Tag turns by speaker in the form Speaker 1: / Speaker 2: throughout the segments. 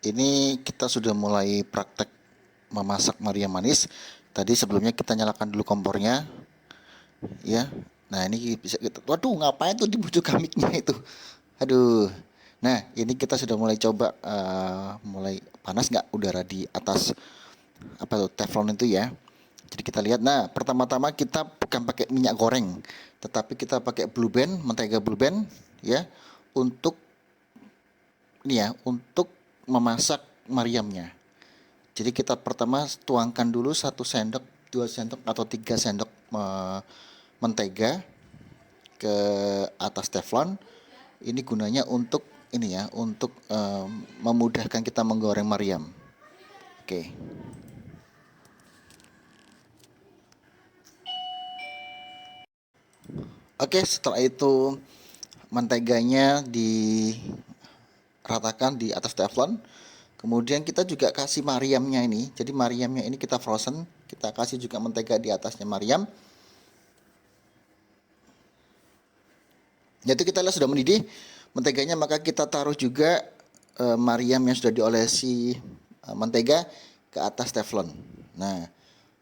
Speaker 1: ini kita sudah mulai praktek memasak Maria manis. Tadi sebelumnya kita nyalakan dulu kompornya, ya. Nah ini bisa kita, waduh ngapain tuh dibujuk mic-nya itu, aduh. Nah ini kita sudah mulai coba, mulai panas nggak udara di atas apa tuh teflon itu ya. Jadi kita lihat, nah pertama-tama kita bukan pakai minyak goreng, tetapi kita pakai blue band, mentega blue band, ya, untuk ini ya, untuk memasak Mariamnya. Jadi kita pertama tuangkan dulu 1 sendok, 2 sendok atau 3 sendok mentega ke atas teflon. Ini gunanya untuk ini ya, untuk memudahkan kita menggoreng Mariam. Oke. Oke, setelah itu menteganya diratakan di atas teflon. Kemudian kita juga kasih Mariamnya ini. Jadi Mariamnya ini kita frozen, kita kasih juga mentega di atasnya Mariam. Yaitu kita lihat sudah mendidih menteganya, maka kita taruh juga Mariam yang sudah diolesi mentega ke atas teflon. Nah,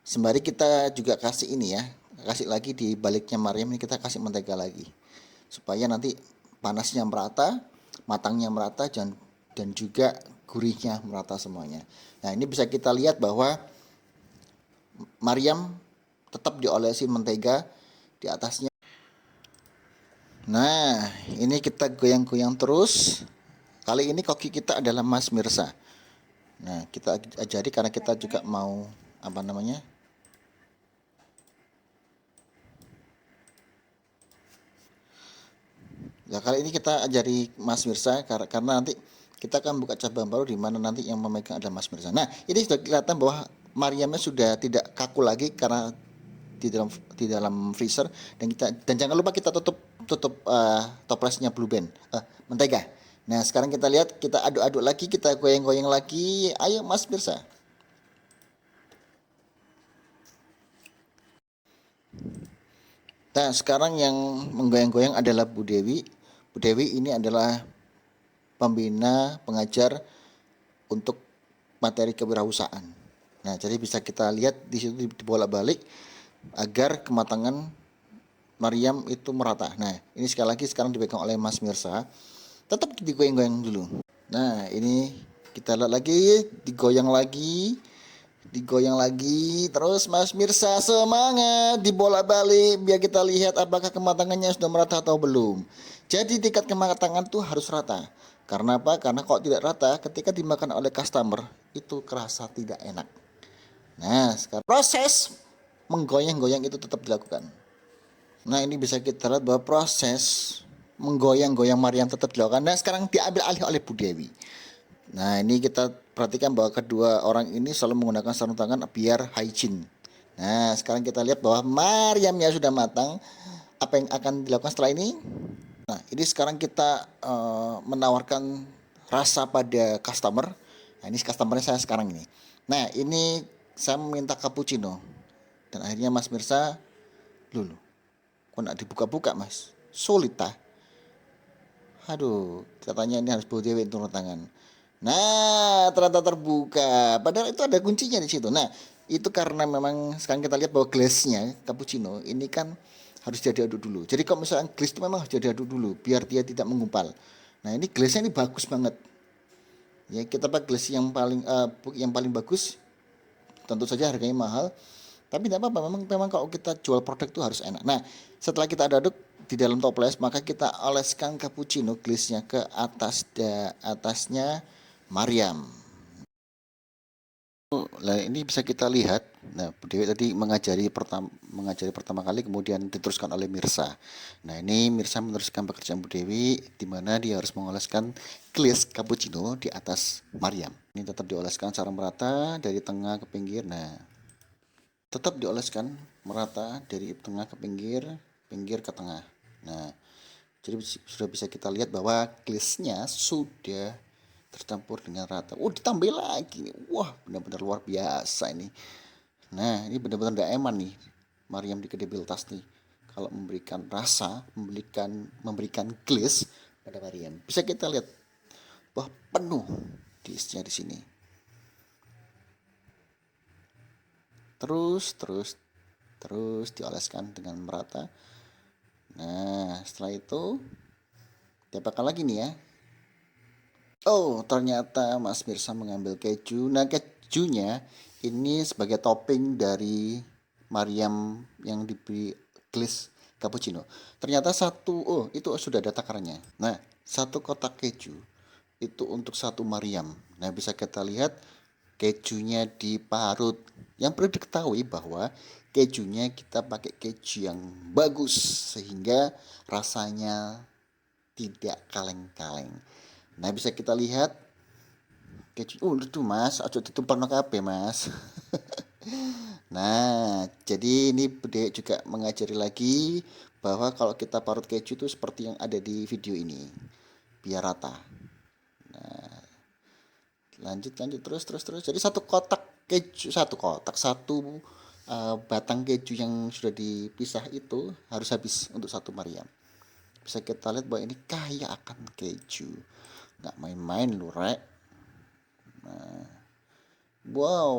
Speaker 1: sembari kita juga kasih ini ya, kasih lagi di baliknya Mariam ini kita kasih mentega lagi. Supaya nanti panasnya merata, matangnya merata, dan juga gurihnya merata semuanya. Nah, ini bisa kita lihat bahwa Mariam tetap diolesi mentega di atasnya. Nah, ini kita goyang-goyang terus. Kali ini koki kita adalah Mas Mirsa. Nah, kita ajari karena kita juga mau apa namanya? Ya, kali ini kita ajari Mas Mirsa karena nanti kita akan buka cabang baru di mana nanti yang memegang adalah Mas Mirsa. Nah, ini sudah kelihatan bahwa Mariamnya sudah tidak kaku lagi karena di dalam freezer, dan jangan lupa kita tutup tutup toplesnya blue band mentega. Nah, sekarang kita lihat, kita aduk-aduk lagi, kita goyang-goyang lagi. Ayo Mas Mirsa. Nah, sekarang yang menggoyang-goyang adalah Bu Dewi. Bu Dewi ini adalah pembina pengajar untuk materi kewirausahaan. Nah, jadi bisa kita lihat di situ dibolak-balik agar kematangan Mariam itu merata. Nah, ini sekali lagi sekarang dipegang oleh Mas Mirsa. Tetap digoyang-goyang dulu. Nah, ini kita lihat lagi, digoyang lagi. Terus Mas Mirsa semangat, dibolak-balik biar kita lihat apakah kematangannya sudah merata atau belum. Jadi tingkat kematangan tuh harus rata. Karena apa? Karena kalau tidak rata, ketika dimakan oleh customer itu kerasa tidak enak. Nah, sekarang proses menggoyang-goyang itu tetap dilakukan. Nah, ini bisa kita lihat bahwa proses menggoyang-goyang Mariam tetap dilakukan. Nah, sekarang diambil alih oleh Bu Dewi. Nah, ini kita perhatikan bahwa kedua orang ini selalu menggunakan sarung tangan biar hygiene. Nah, sekarang kita lihat bahwa Mariamnya sudah matang. Apa yang akan dilakukan setelah ini? Nah, ini sekarang kita menawarkan rasa pada customer. Nah, ini customernya saya sekarang ini. Nah, ini saya meminta cappuccino. Dan akhirnya Mas Mirsa, lulu, kok nak dibuka-buka Mas? Sulit tah. Aduh, katanya ini harus Bu Dewi turun tangan. Nah, ternyata terbuka. Padahal itu ada kuncinya di situ. Nah, itu karena memang sekarang kita lihat bahwa glassnya cappuccino ini kan harus diaduk dulu. Jadi kalau misalnya glass itu memang harus diaduk dulu biar dia tidak menggumpal. Nah, ini glassnya ini bagus banget. Ya, kita pakai glass yang paling bagus. Tentu saja harganya mahal. Tapi tidak apa-apa, memang kalau kita jual produk itu harus enak. Nah, setelah kita aduk di dalam toples, maka kita oleskan cappuccino glassnya ke atasnya Mariam. Nah, ini bisa kita lihat. Nah, Bu Dewi tadi mengajari pertama kali, kemudian diteruskan oleh Mirsa. Nah, ini Mirsa meneruskan pekerjaan Bu Dewi, di mana dia harus mengoleskan glass cappuccino di atas Mariam. Ini tetap dioleskan secara merata dari tengah ke pinggir. Nah, tetap dioleskan merata dari tengah ke pinggir, pinggir ke tengah. Nah, jadi sudah bisa kita lihat bahwa glassnya sudah tercampur dengan rata. Oh, ditambah lagi. Wah, benar-benar luar biasa ini. Nah, ini benar-benar tidak eman nih Mariam di kredibilitas nih. Kalau memberikan rasa, memberikan glass pada Mariam. Bisa kita lihat bahwa penuh diisnya di sini. Terus dioleskan dengan merata. Nah, setelah itu diapakan lagi nih ya? Oh, ternyata Mas Mirsa mengambil keju. Nah, kejunya ini sebagai topping dari Mariam yang diberi glaze cappuccino. Ternyata itu sudah ada takarannya. Nah, satu kotak keju itu untuk satu Mariam. Nah, bisa kita lihat kejunya diparut. Yang perlu diketahui bahwa kejunya kita pakai keju yang bagus sehingga rasanya tidak kaleng-kaleng. Nah, bisa kita lihat keju. Itu Mas, aja ditumpang kabeh Mas. Nah, jadi ini Bude juga mengajari lagi bahwa kalau kita parut keju itu seperti yang ada di video ini, biar rata. Lanjut terus. Jadi satu batang keju yang sudah dipisah itu harus habis untuk satu Mariam. Bisa kita lihat bahwa ini kaya akan keju, nggak main-main lu rek. Wow,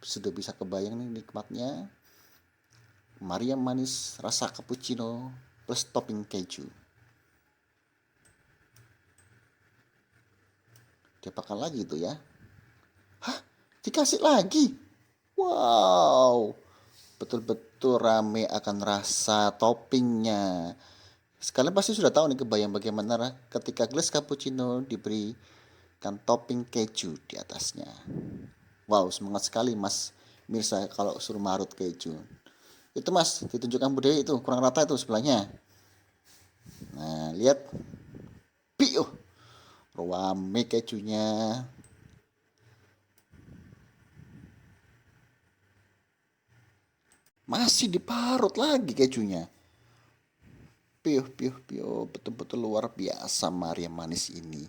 Speaker 1: sudah bisa kebayang nih nikmatnya Mariam manis rasa cappuccino plus topping keju. Diapakan lagi itu ya? Hah? Dikasih lagi? Wow, betul-betul rame akan rasa toppingnya. Sekalian pasti sudah tahu nih, kebayang bagaimana ketika gelas cappuccino diberikan topping keju di atasnya. Wow, semangat sekali Mas Mirsa kalau suruh marut keju. Itu Mas, ditunjukkan budaya itu kurang rata itu sebelahnya. Nah, lihat. Piuh, rame kejunya. Masih diparut lagi kejunya. Piuh, betul-betul luar biasa Maria manis ini.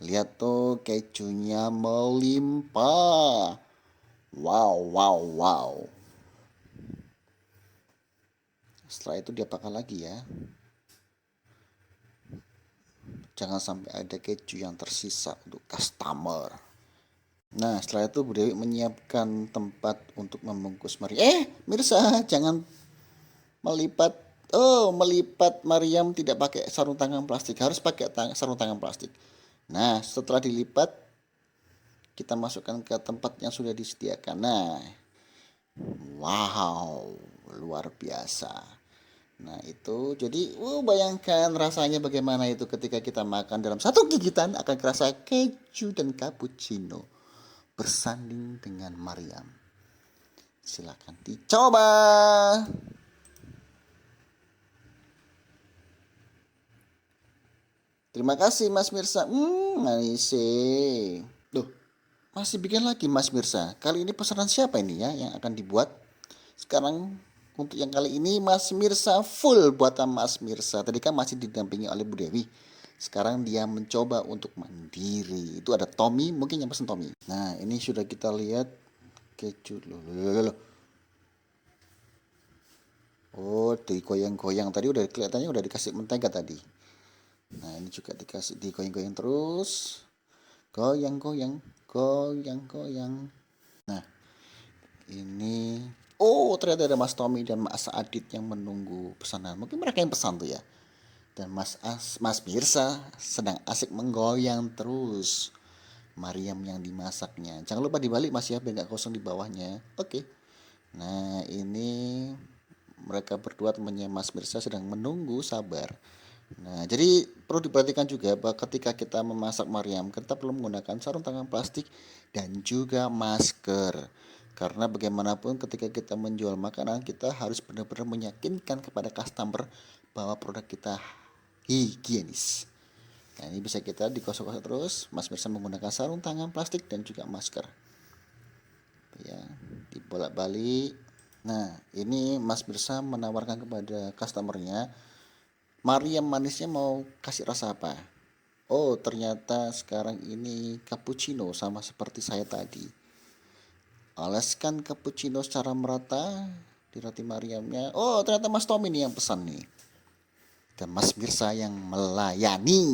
Speaker 1: Lihat tuh kejunya melimpah. Wow. Setelah itu diapakan lagi ya? Jangan sampai ada keju yang tersisa untuk customer. Nah, setelah itu Bu Dewi menyiapkan tempat untuk membungkus Maria. Mirsa, jangan melipat. Oh, melipat Mariam tidak pakai sarung tangan plastik. Harus pakai sarung tangan plastik. Nah, setelah dilipat, kita masukkan ke tempat yang sudah disediakan. Nah, wow, luar biasa. Nah, itu jadi bayangkan rasanya bagaimana itu ketika kita makan dalam satu gigitan akan kerasa keju dan cappuccino bersanding dengan Mariam. Silakan dicoba. Terima kasih Mas Mirsa. Manis. Duh, masih bikin lagi Mas Mirsa. Kali ini pesanan siapa ini ya yang akan dibuat? Sekarang untuk yang kali ini Mas Mirsa full buatan Mas Mirsa. Tadi kan masih didampingi oleh Bu Dewi. Sekarang dia mencoba untuk mandiri. Itu ada Tommy, mungkin yang pesan Tommy. Nah, ini sudah kita lihat keju. Loh. Oh, digoyang-goyang tadi udah kelihatannya udah dikasih mentega tadi. Nah, ini juga dikasih digoyang-goyang terus. Goyang. Nah, ini ternyata ada Mas Tommy dan Mas Adit yang menunggu pesanan. Mungkin mereka yang pesan tuh ya. Dan Mas Mirsa sedang asik menggoyang terus Mariam yang dimasaknya. Jangan lupa dibalik Mas ya, biar nggak kosong di bawahnya. Oke. Nah, ini mereka berdua temannya Mas Mirsa sedang menunggu sabar. Nah, jadi perlu diperhatikan juga bahwa ketika kita memasak Mariam, kita perlu menggunakan sarung tangan plastik dan juga masker. Karena bagaimanapun ketika kita menjual makanan, kita harus benar-benar meyakinkan kepada customer bahwa produk kita higienis. Nah, ini bisa kita digosok-gosok terus. Mas Mirsa menggunakan sarung tangan plastik dan juga masker. Ya, dibolak-balik. Nah, ini Mas Mirsa menawarkan kepada customernya, Mariam manisnya mau kasih rasa apa? Oh, ternyata sekarang ini cappuccino sama seperti saya tadi. Oleskan cappuccino secara merata di roti Mariamnya. Oh, ternyata Mas Tommy nih yang pesan nih. Dan Mas Mirsa yang melayani.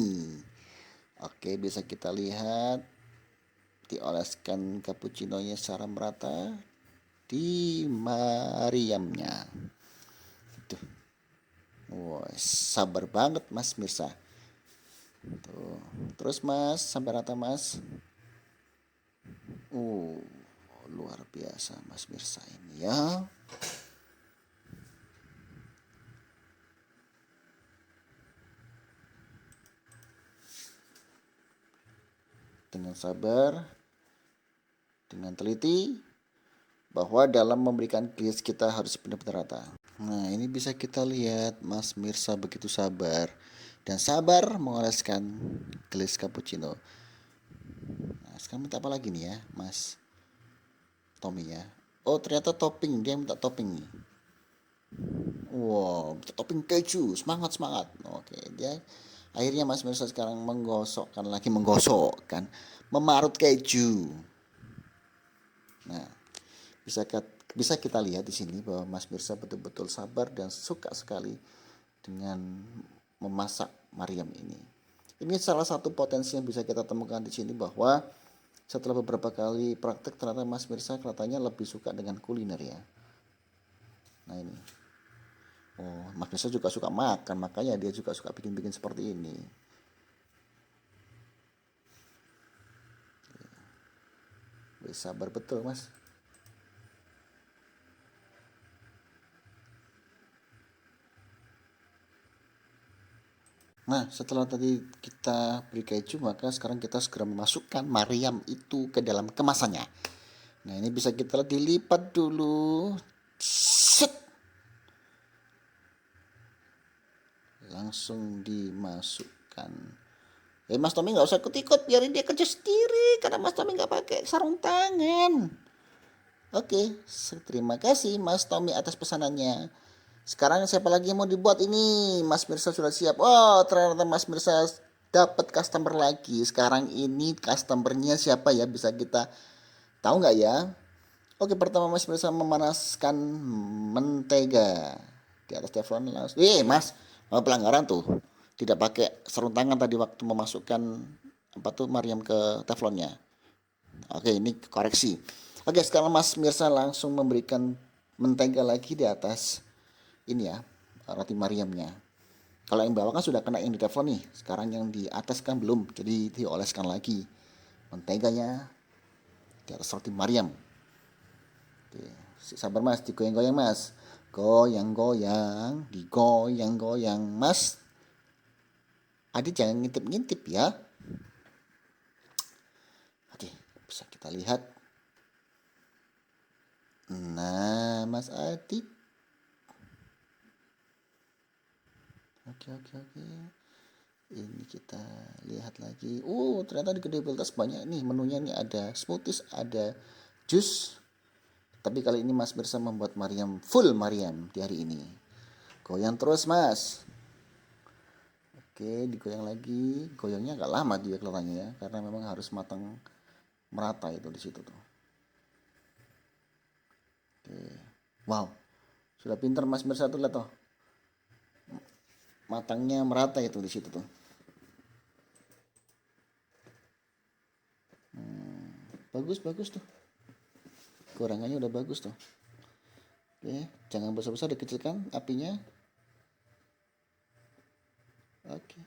Speaker 1: Oke, bisa kita lihat. dioleskan cappuccinonya secara merata di meriamnya. Tuh. Wah, sabar banget Mas Mirsa. Tuh. Terus Mas, sampai rata Mas. Luar biasa Mas Mirsa ini ya. Dengan sabar, dengan teliti, bahwa dalam memberikan glaze kita harus benar-benar rata. Nah, ini bisa kita lihat Mas Mirsa begitu sabar dan sabar mengoleskan glaze cappuccino. Nah, sekarang minta apa lagi nih ya, Mas Tommy ya? Oh, ternyata topping, dia minta topping nih. Wow, minta topping keju, semangat semangat. Oke, dia akhirnya Mas Mirsa sekarang menggosokkan, memarut keju. Nah, bisa kita lihat di sini bahwa Mas Mirsa betul-betul sabar dan suka sekali dengan memasak Mariam ini. Ini salah satu potensi yang bisa kita temukan di sini, bahwa setelah beberapa kali praktek ternyata Mas Mirsa kelihatannya lebih suka dengan kuliner ya. Nah ini, Mas Mirsa juga suka makan, makanya dia juga suka bikin-bikin seperti ini. Sabar betul Mas. Nah, setelah tadi kita beri keju, maka sekarang kita segera memasukkan Mariam itu ke dalam kemasannya. Nah, ini bisa kita dilipat dulu. Set. Langsung dimasukkan. Mas Tommy nggak usah ikut-ikut, biarin dia kerja sendiri, karena Mas Tommy nggak pakai sarung tangan. Oke, terima kasih Mas Tommy atas pesanannya. Sekarang siapa lagi yang mau dibuat ini? Mas Mirsa sudah siap. Oh, ternyata Mas Mirsa dapat customer lagi. Sekarang ini customernya siapa ya? Bisa kita tahu nggak ya? Oke, pertama Mas Mirsa memanaskan mentega di atas teflon langsung. Mas, pelanggaran tuh. Tidak pakai sarung tangan tadi waktu memasukkan Mariam ke teflonnya. Oke, ini koreksi. Oke, sekarang Mas Mirsa langsung memberikan mentega lagi di atas ini ya, roti Mariamnya. Kalau yang bawah kan sudah kena yang di teflon nih, sekarang yang di atas kan belum, jadi dioleskan lagi menteganya di atas roti Mariam. Oke, sabar Mas, digoyang-goyang Mas, goyang-goyang, digoyang-goyang Mas. Adik jangan ngintip-ngintip ya. Oke, bisa kita lihat. Nah, Mas Adit. Oke. Ini kita lihat lagi. Ternyata di Kredibilitas banyak nih menunya nih, ada smoothies, ada jus. Tapi kali ini Mas Mirsa membuat Mariam full Mariam di hari ini. Goyang terus Mas. Oke, digoyang lagi. Goyangnya agak lama dia kelihatannya ya, karena memang harus matang merata itu di situ tuh. Oke. Wow. Sudah pintar Mas Mirsa tuh, lihat tuh. Matangnya merata itu di situ tuh. Bagus tuh. Gorengannya udah bagus tuh. Oke, jangan besar-besar, dikecilkan apinya. Oke.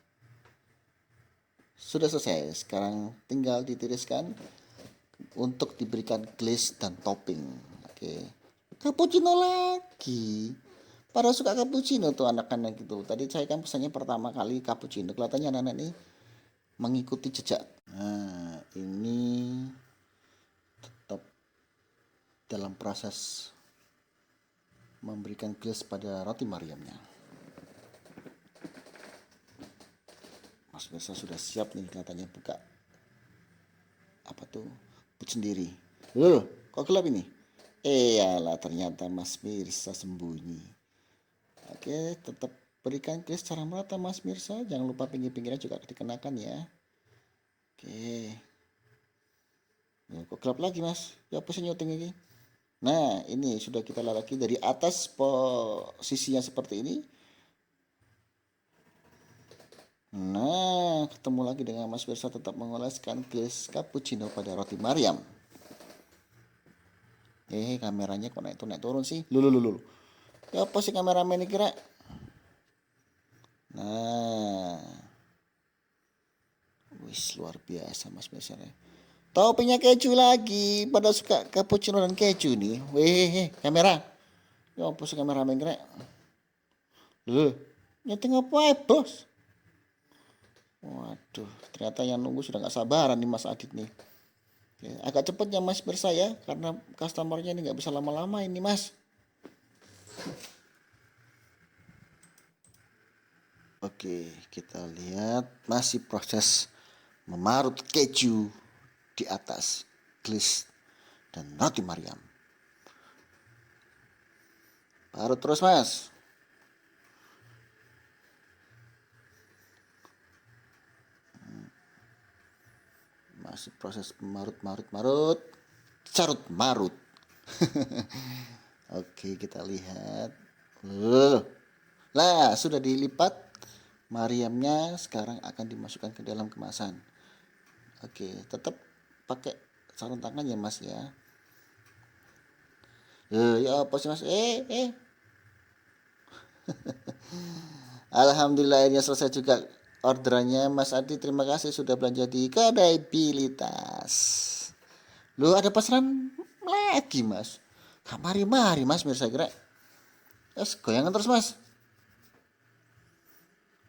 Speaker 1: Sudah selesai. Sekarang tinggal ditiriskan untuk diberikan glaze dan topping. Oke. Cappuccino lagi. Para suka cappuccino tuh anak-anak gitu. Tadi saya kan pesannya pertama kali cappuccino. Kelihatannya anak-anak ini mengikuti jejak. Nah, ini tetap dalam proses memberikan glaze pada roti Mariamnya. Mas Mirsa sudah siap nih katanya buka but sendiri. Kok gelap ini? Iyalah, ternyata Mas Mirsa sembunyi. Oke, tetap berikan glaze secara merata Mas Mirsa. Jangan lupa pinggir-pinggirnya juga dikenakan ya. Oke. Kok gelap lagi Mas? Ya apa sih nyuting ini? Nah, ini sudah kita lihat lagi dari atas posisinya seperti ini. Nah, ketemu lagi dengan Mas Mirsa tetap mengoleskan glaze cappuccino pada roti Mariam. Kameranya kok naik turun sih? Lulu. Ya apa sih kameramen ini kira? Nah, wis luar biasa Mas Mirsa. Toppingnya keju lagi. Pada suka cappuccino dan keju nih. Kamera. Ya apa sih kameramen kira? Loh, nyeting apa ya bos? Waduh, ternyata yang nunggu sudah nggak sabaran nih Mas Adit nih. Ya, agak cepet ya Mas Mirsa ya, karena customernya ini nggak bisa lama-lama ini Mas. Oke, kita lihat masih proses memarut keju di atas glaze dan roti Mariam. Parut terus Mas. Masih proses marut, carut marut. Oke, kita lihat. Lah, sudah dilipat. Mariamnya sekarang akan dimasukkan ke dalam kemasan. Oke, tetap pakai sarung tangan ya Mas ya. Ya apa sih Mas? Alhamdulillah akhirnya selesai juga orderannya Mas Adi. Terima kasih sudah belanja di Kredibilitas. Lu ada pesanan lagi Mas? Mari Mas Mirsa kira. Goyangan terus Mas.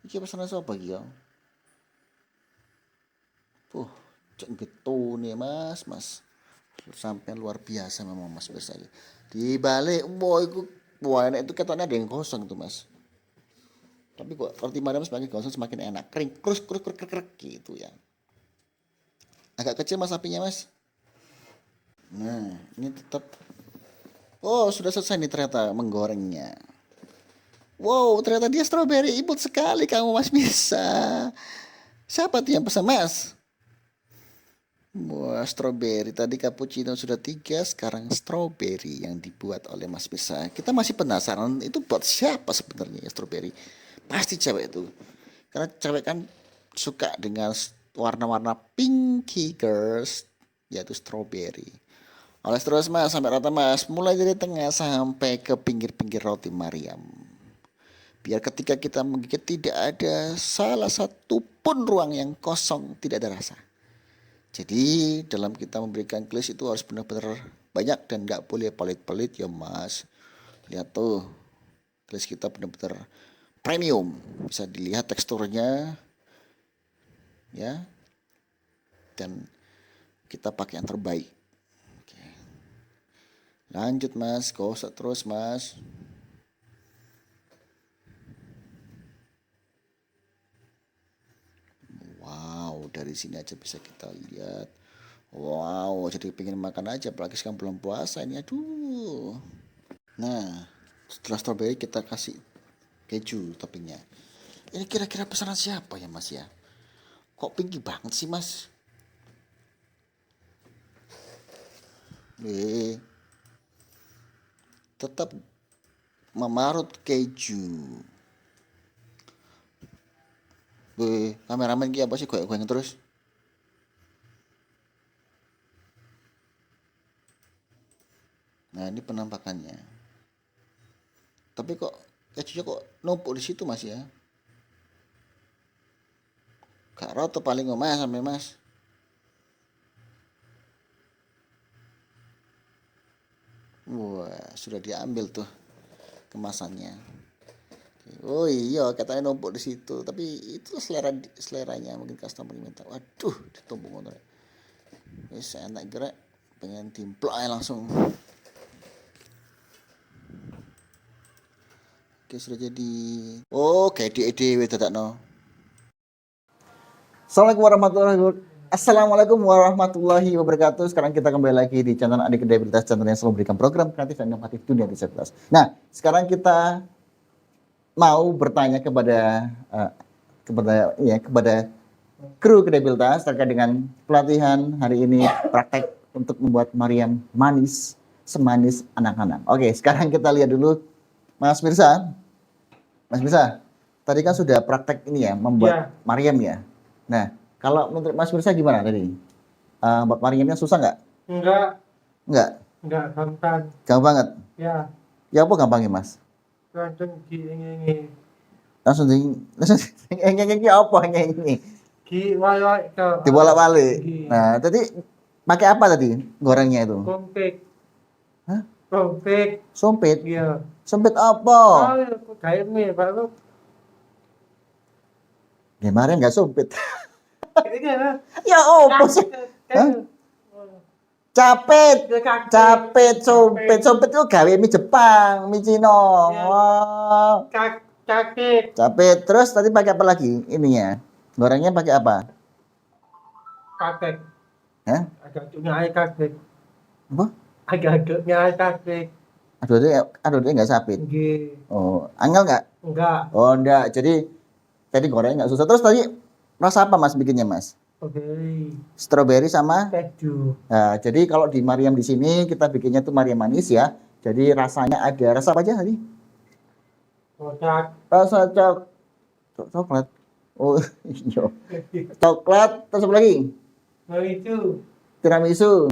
Speaker 1: Iki pesanan siapa iki ya? Cek gitu nih Mas. Sampai luar biasa memang Mas Mirsa. Di balik, wah enak itu ketoknya ada yang kosong tuh Mas. Tapi kok roti Mariam semakin gosong semakin enak, kering, krus gitu ya. Agak kecil Mas apinya Mas. Nah, ini tetap. Oh, sudah selesai nih ternyata menggorengnya. Wow, ternyata dia strawberry, imut sekali kamu Mas Mirsa. Siapa tuh yang pesan Mas? Wah, strawberry. Tadi cappuccino sudah 3, sekarang strawberry yang dibuat oleh Mas Mirsa. Kita masih penasaran itu buat siapa sebenarnya ya strawberry. Pasti cewek itu. Karena cewek kan suka dengan warna-warna pinky girls, yaitu strawberry. Oles terus Mas sampai rata Mas, mulai dari tengah sampai ke pinggir-pinggir roti Mariam. Biar ketika kita menggigit tidak ada salah satu pun ruang yang kosong, tidak ada rasa. Jadi dalam kita memberikan glaze itu harus benar-benar banyak dan nggak boleh pelit-pelit ya Mas. Lihat tuh, glaze kita benar-benar premium, bisa dilihat teksturnya ya, dan kita pakai yang terbaik. Oke. Lanjut Mas, gosok terus Mas. Wow, dari sini aja bisa kita lihat. Wow, jadi pengen makan aja, apalagi sekarang belum puasa ini, aduh. Nah, setelah strawberry kita kasih keju toppingnya. Ini kira-kira pesanan siapa ya Mas ya? Kok tinggi banget sih Mas? Tetap memarut keju. Kameramen ki apa sih goyang-goyang terus? Nah, ini penampakannya. Tapi kok kejunya kok numpuk di situ Mas ya? Gak roto paling Mas sampai Mas. Wah, sudah diambil tuh kemasannya. Oh iya, katanya numpuk di situ. Tapi itu seleranya mungkin customer minta. Waduh, ditumpuk ngono. Wis enak gerak, pengen dimplok aja langsung. Oke, sudah jadi. Oh, kayak dhewe dadakno. Assalamualaikum warahmatullahi wabarakatuh. Sekarang kita kembali lagi di channel Adik Kredibilitas, channel yang selalu memberikan program kreatif dan inovatif dunia disabilitas. Nah, sekarang kita mau bertanya kepada kru kredibilitas terkait dengan pelatihan hari ini, praktek untuk membuat Mariam manis semanis anak-anak. Oke, sekarang kita lihat dulu Mas Mirsa. tadi kan sudah praktek ini ya, membuat
Speaker 2: Ya.
Speaker 1: Maryam ya. Nah, kalau menurut Mas Mirsa gimana tadi? Buat Maryamnya susah nggak?
Speaker 2: Enggak
Speaker 1: Nggak,
Speaker 2: gampang.
Speaker 1: gampang banget.
Speaker 2: Ya,
Speaker 1: Ya apa gampangnya Mas?
Speaker 2: langsung ini.
Speaker 1: Langsung ini apa ini?
Speaker 2: Walak itu.
Speaker 1: Dibolak-balik.
Speaker 2: Gi.
Speaker 1: Nah, tadi pakai apa tadi gorengnya itu?
Speaker 2: Kompik.
Speaker 1: Hah?
Speaker 2: Kompik.
Speaker 1: Sumpit?
Speaker 2: Iya.
Speaker 1: Sumpit apa?
Speaker 2: Aku kayak mie, baru.
Speaker 1: Ya Maryam nggak sumpit.
Speaker 2: Ini kan.
Speaker 1: Ya apa sih? Hah? Capit, sumpit itu gawe mie Jepang, mie Cino.
Speaker 2: Ya.
Speaker 1: Wah.
Speaker 2: Kakek.
Speaker 1: Capit, terus tadi pakai apa lagi ininya? Gorengnya pakai apa?
Speaker 2: Kakek.
Speaker 1: Hah?
Speaker 2: Agak-agaknya air kakek.
Speaker 1: Apa?
Speaker 2: Agak-agaknya air kakek.
Speaker 1: Aduh dia nggak sapit.
Speaker 2: Gi.
Speaker 1: Oh, angel nggak?
Speaker 2: Enggak.
Speaker 1: Oh, enggak. Jadi tadi gorengnya nggak susah. Terus tadi rasa apa Mas bikinnya Mas?
Speaker 2: Oke.
Speaker 1: Strawberry sama.
Speaker 2: Keju.
Speaker 1: Nah, jadi kalau di Maryam di sini kita bikinnya tuh Maryam manis ya. Jadi rasanya ada rasa apa aja tadi?
Speaker 2: Kotak.
Speaker 1: Rasa coklat. Oh, iya. Coklat, terus apa lagi?
Speaker 2: Nah itu.
Speaker 1: Tiramisu.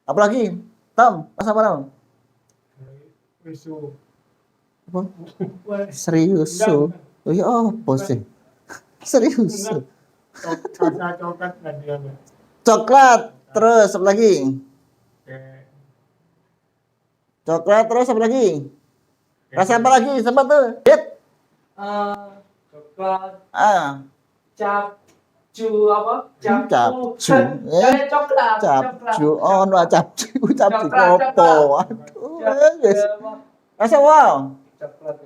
Speaker 1: Apa lagi? Tom, rasa apa Tom?
Speaker 2: Wisu.
Speaker 1: Apa? Serius. Oh iya, apa sih? Serius.
Speaker 2: Rasa coklat kan dia.
Speaker 1: Coklat, terus apa lagi? Coklat, terus apa lagi? Rasa apa lagi? Sama tuh. Hit.
Speaker 2: Coklat. Capcu apa?
Speaker 1: Capcu.
Speaker 2: Coklat.
Speaker 1: Capcu. Oh, no, capcu. Capcu
Speaker 2: Coklat.
Speaker 1: kopo. Aduh, yes. Rasa wow.
Speaker 2: Coklat.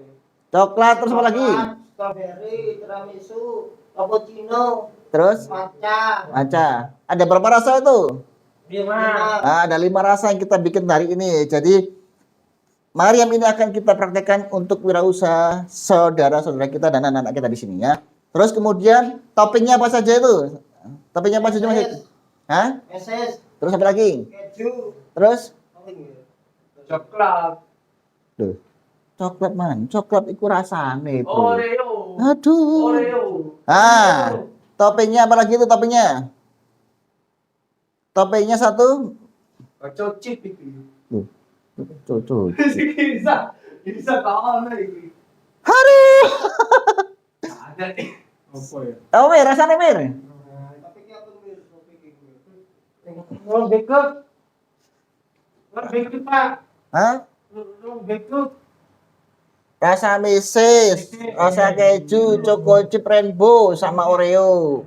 Speaker 1: Coklat, terus apa lagi?
Speaker 3: Strawberry, tiramisu, cappuccino,
Speaker 1: Terus?
Speaker 3: matcha.
Speaker 1: Ada berapa rasa itu?
Speaker 2: 5.
Speaker 1: Ada 5 rasa yang kita bikin hari ini. Jadi Maryam ini akan kita praktekkan untuk wirausaha saudara-saudara kita dan anak-anak kita di sini ya. Terus kemudian toppingnya apa saja itu? Toppingnya apa saja Mas? Hah?
Speaker 3: Meses,
Speaker 1: Terus apa lagi?
Speaker 3: keju,
Speaker 1: Terus?
Speaker 2: Coklat.
Speaker 1: Duh. Coklat man, coklat itu rasane, Bro.
Speaker 2: Oreo.
Speaker 1: Aduh.
Speaker 2: Oreo.
Speaker 1: Toppingnya apa lagi itu toppingnya? Toppingnya satu.
Speaker 2: Cocip itu.
Speaker 1: Cucu.
Speaker 2: Bisa kawan lagi.
Speaker 1: Hari.
Speaker 2: Ada nih. Apa ya?
Speaker 1: Oh, Mir, rasanya Mir.
Speaker 2: Mau bekut. Mau bekut Pak.
Speaker 1: Hah?
Speaker 2: Mau bekut.
Speaker 1: Rasa meses, rasa keju, choco chip rainbow sama Oreo.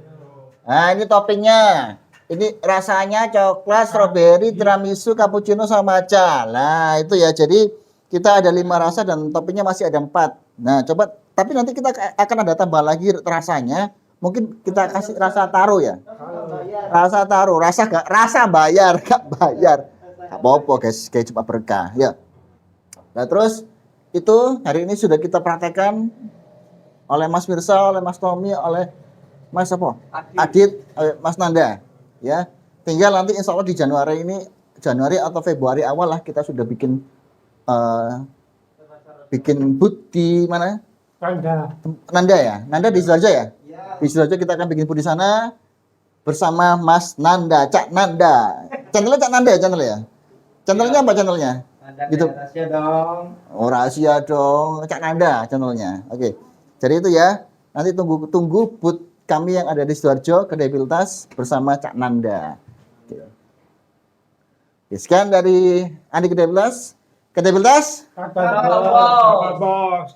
Speaker 1: Nah, ini toppingnya. Ini rasanya coklat, strawberry, tiramisu, cappuccino sama matcha. Nah, itu ya. Jadi kita ada 5 rasa dan toppingnya masih ada 4. Nah, coba. Tapi nanti kita akan ada tambah lagi rasanya. Mungkin kita kasih rasa taro ya. Rasa taro, rasa bayar, gak bayar. Gak apa-apa guys, kayak cuma berkah. Ya. Nah, terus itu hari ini sudah kita praktekkan oleh Mas Mirsa, oleh Mas Tommy, oleh Mas apa? Adit, Mas Nanda. Ya, tinggal nanti insya Allah di Januari atau Februari awal lah kita sudah bikin booth di mana? Nanda ya, Nanda di Sidoarjo ya? Di Sidoarjo kita akan bikin booth di sana bersama Mas Nanda, Cak Nanda. Channelnya Cak Nanda ya channelnya? Channelnya apa channelnya? Gitu.
Speaker 3: Rahasia dong.
Speaker 1: Oh, rahasia dong, Cak Nanda channelnya. Oke. Jadi itu ya. Nanti tunggu booth kami yang ada di Sidoarjo, Kredibilitas bersama Cak Nanda. Oke. Sekian dari Andi Kredibilitas. Kredibilitas.
Speaker 2: Apa bos?